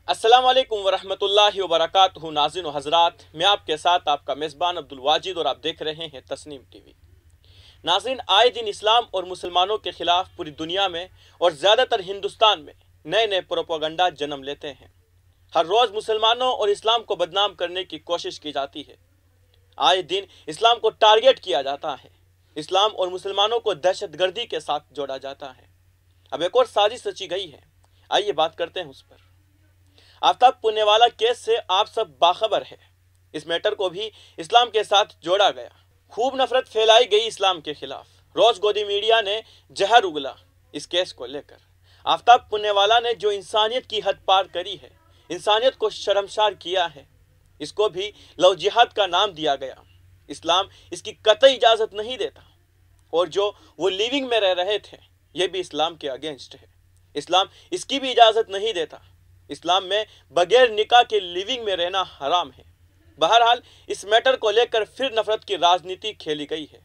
अस्सलाम वालेकुम वरहमतुल्लाहि वबरकातुहू। नाज़रीन व हज़रात, मैं आपके साथ आपका मेज़बान अब्दुल वाजिद और आप देख रहे हैं तस्नीम टीवी। नाज़रीन, आए दिन इस्लाम और मुसलमानों के खिलाफ पूरी दुनिया में और ज़्यादातर हिंदुस्तान में नए नए प्रोपेगेंडा जन्म लेते हैं। हर रोज़ मुसलमानों और इस्लाम को बदनाम करने की कोशिश की जाती है। आए दिन इस्लाम को टारगेट किया जाता है। इस्लाम और मुसलमानों को दहशतगर्दी के साथ जोड़ा जाता है। अब एक और साजिश रची गई है, आइए बात करते हैं उस पर। आफ्ताब पुण्यवाला केस से आप सब बाखबर है। इस मैटर को भी इस्लाम के साथ जोड़ा गया। खूब नफरत फैलाई गई इस्लाम के खिलाफ। रोज गोदी मीडिया ने जहर उगला इस केस को लेकर। आफ्ताब पुण्यवाला ने जो इंसानियत की हद पार करी है, इंसानियत को शर्मसार किया है, इसको भी लव जिहाद का नाम दिया गया। इस्लाम इसकी कतई इजाजत नहीं देता और जो वो लिविंग में रह रहे थे, ये भी इस्लाम के अगेंस्ट है। इस्लाम इसकी भी इजाजत नहीं देता। इस्लाम में बगैर निकाह के लिविंग में रहना हराम है। बहरहाल इस मैटर को लेकर फिर नफरत की राजनीति खेली गई है।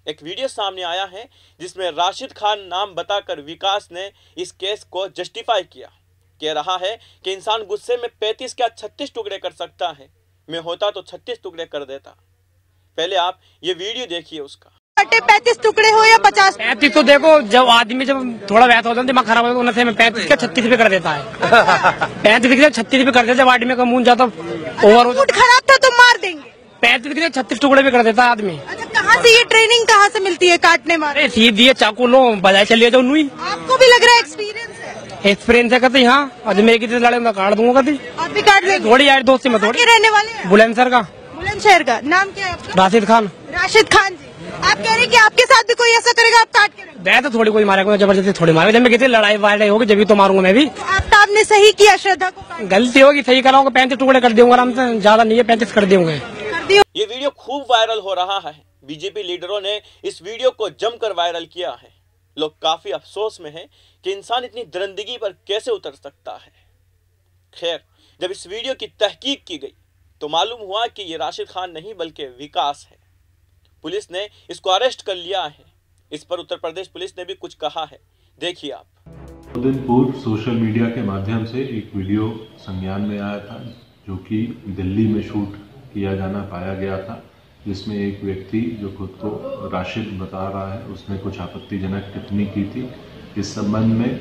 एक वीडियो सामने आया है जिसमें राशिद खान नाम बताकर विकास ने इस केस को जस्टिफाई किया। कह रहा है कि इंसान गुस्से में 35 क्या 36 टुकड़े कर सकता है, मैं होता तो 36 टुकड़े कर देता। पहले आप ये वीडियो देखिए उसका। 35 टुकड़े हो या 50? 35 तो देखो, जब आदमी जब थोड़ा वैसा होता है, दिमाग खराब होता है, नशे में 35 का 36 पे कर देता है। 35 के 36 पे कर देता, जब आदमी का मुंह जाता ओवर मूड खराब था तो मार देंगे। 35 के 36 टुकड़े पे कर देता है आदमी। अच्छा, कहाँ से ये ट्रेनिंग कहाँ से मिलती है काटने मारे? सीधी चाकू लो, बजाय चलिए जाओ। नुई आपको भी लग रहा है एक्सपीरियंस है? एक्सपीरियंस है कहते यहाँ अजमेर की लड़े मैं काट दूंगा कभी। आप भी काट देंगे? थोड़ी यार दोस्ती में थोड़ी। रहने वाले हैं? बुलंदशहर का। बुलंदशहर का। नाम क्या है आपका? राशिद खान। राशिद खान जी, आप कह रहे हैं कि आपके साथ भी कोई ऐसा करेगा आप काट के रखेंगे? तो थोड़ी कोई मारेगा, जबरदस्ती थोड़ी मारेगा। जब मैं किसी लड़ाई वड़ाई होगी जब भी तो मारूंगा मैं भी। आफ्ताब ने सही किया, श्रद्धा को काट गलती होगी, सही कराऊंगा। 35 टुकड़े कर दूंगा आराम से, ज्यादा नहीं है, 35 कर दूंगे। दिया। ये वीडियो खूब वायरल हो रहा है। बीजेपी लीडरों ने इस वीडियो को जमकर वायरल किया है। लोग काफी अफसोस में हैं कि इंसान इतनी दरिंदगी पर कैसे उतर सकता है। खैर, जब इस वीडियो की तहकीक की गई तो मालूम हुआ कि ये राशिद खान नहीं बल्कि विकास है। पुलिस ने इसको अरेस्ट कर लिया है। इस पर उत्तर प्रदेश पुलिस ने भी कुछ कहा है, देखिए आप। 2 दिन पूर्व सोशल मीडिया के माध्यम से एक वीडियो संज्ञान में आया था, जो कि दिल्ली में शूट किया जाना पाया गया था, जिसमें एक व्यक्ति जो खुद को राशिद बता रहा है, उसने कुछ आपत्तिजनक टिप्पणी की थी। इस संबंध में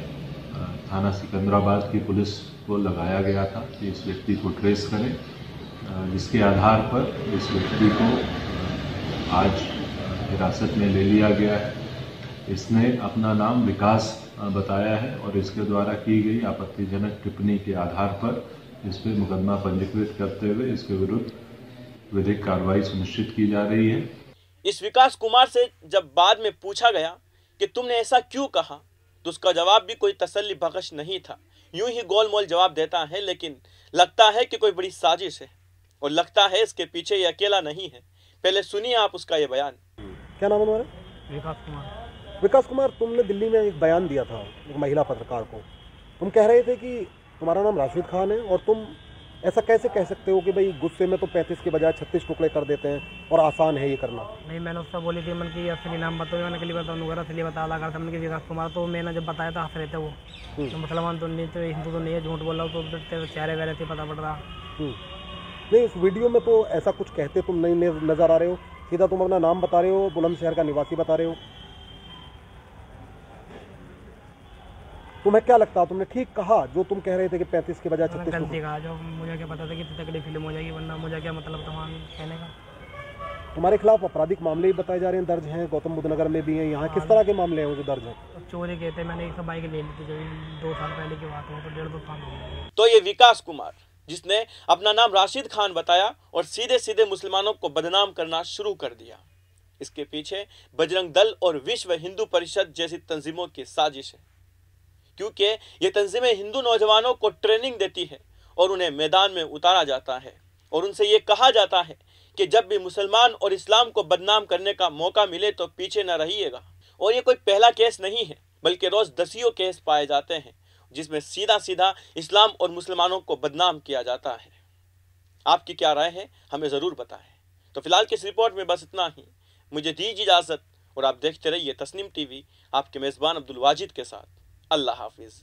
थाना सिकंदराबाद की पुलिस को लगाया गया था कि इस व्यक्ति को ट्रेस करें, जिसके आधार पर इस व्यक्ति को आज हिरासत में ले लिया गया है। इसने अपना नाम विकास बताया है और इसके द्वारा की गई आपत्तिजनक टिप्पणी के आधार पर इस पर मुकदमा पंजीकृत करते हुए इसके विरुद्ध विधिक कार्रवाई सुनिश्चित की जा रही है। इस विकास कुमार से जब बाद में पूछा गया कि तुमने ऐसा क्यों कहा, तो उसका जवाब भी कोई तसल्ली बख्श नहीं था। यूं ही गोलमोल जवाब देता है, लेकिन लगता है कि कोई बड़ी साजिश है और लगता है इसके पीछे ये अकेला नहीं है। पहले सुनिए आप उसका ये बयान। क्या नाम है तुम्हारा? विकास कुमार। विकास कुमार, तुमने दिल्ली में एक बयान दिया था एक महिला पत्रकार को। तुम कह रहे थे कि तुम्हारा नाम राशिद खान है और तुम ऐसा कैसे कह सकते हो कि भाई गुस्से में तो 35 के बजाय 36 टुकड़े कर देते हैं और आसान है ये करना? नहीं, मैंने उससे बोली थी मन की असली नाम बताओ, मैंने कली बताऊंगा, असली बता लगा था मैंने विकास कुमार। तो मैंने जब बताया था हंस रहे थे वो। तो मुसलमान तो नहीं, तो हिंदू तो नहीं है, झूठ बोल रहा हूँ तो चेहरे वहरे थे पता पड़ रहा। नहीं, इस वीडियो में तो ऐसा कुछ कहते तुम नहीं नजर आ रहे हो। सीधा तुम अपना नाम बता रहे हो, बुलंदशहर का निवासी बता रहे हो। तुम्हें क्या लगता है, तुमने ठीक कहा जो तुम कह रहे थे कि 35 के बजाय 36? गलती कहा, जो मुझे क्या पता था कि तगड़ी फिल्म हो जाएगी, वरना मुझे क्या मतलब था वहाँ कहने का। तुम्हारे खिलाफ आपराधिक मामले भी बताए जा रहे हैं, दर्ज हैं, गौतम बुद्ध नगर में भी हैं। यहाँ किस तरह के मामले हैं वो जो दर्ज हैं? चोरी कहते, मैंने एक बाइक ले ली थी, जो 2 साल पहले की बात हो, तो 1.5-2 साल हो गए। तो ये विकास कुमार, जिसने अपना नाम राशिद खान बताया और सीधे सीधे मुसलमानों को बदनाम करना शुरू कर दिया, इसके पीछे बजरंग दल और विश्व हिंदू परिषद जैसी तंजीमों की साजिश है। क्योंकि ये तंजीमें हिंदू नौजवानों को ट्रेनिंग देती है और उन्हें मैदान में उतारा जाता है और उनसे ये कहा जाता है कि जब भी मुसलमान और इस्लाम को बदनाम करने का मौका मिले तो पीछे न रहिएगा। और ये कोई पहला केस नहीं है, बल्कि रोज दसियों केस पाए जाते हैं जिसमें सीधा सीधा इस्लाम और मुसलमानों को बदनाम किया जाता है। आपकी क्या राय है, हमें ज़रूर बताएं। तो फिलहाल की इस रिपोर्ट में बस इतना ही। मुझे दीजिए इजाज़त और आप देखते रहिए तस्नीम टीवी, आपके मेज़बान अब्दुल वाजिद के साथ। अल्लाह हाफिज़।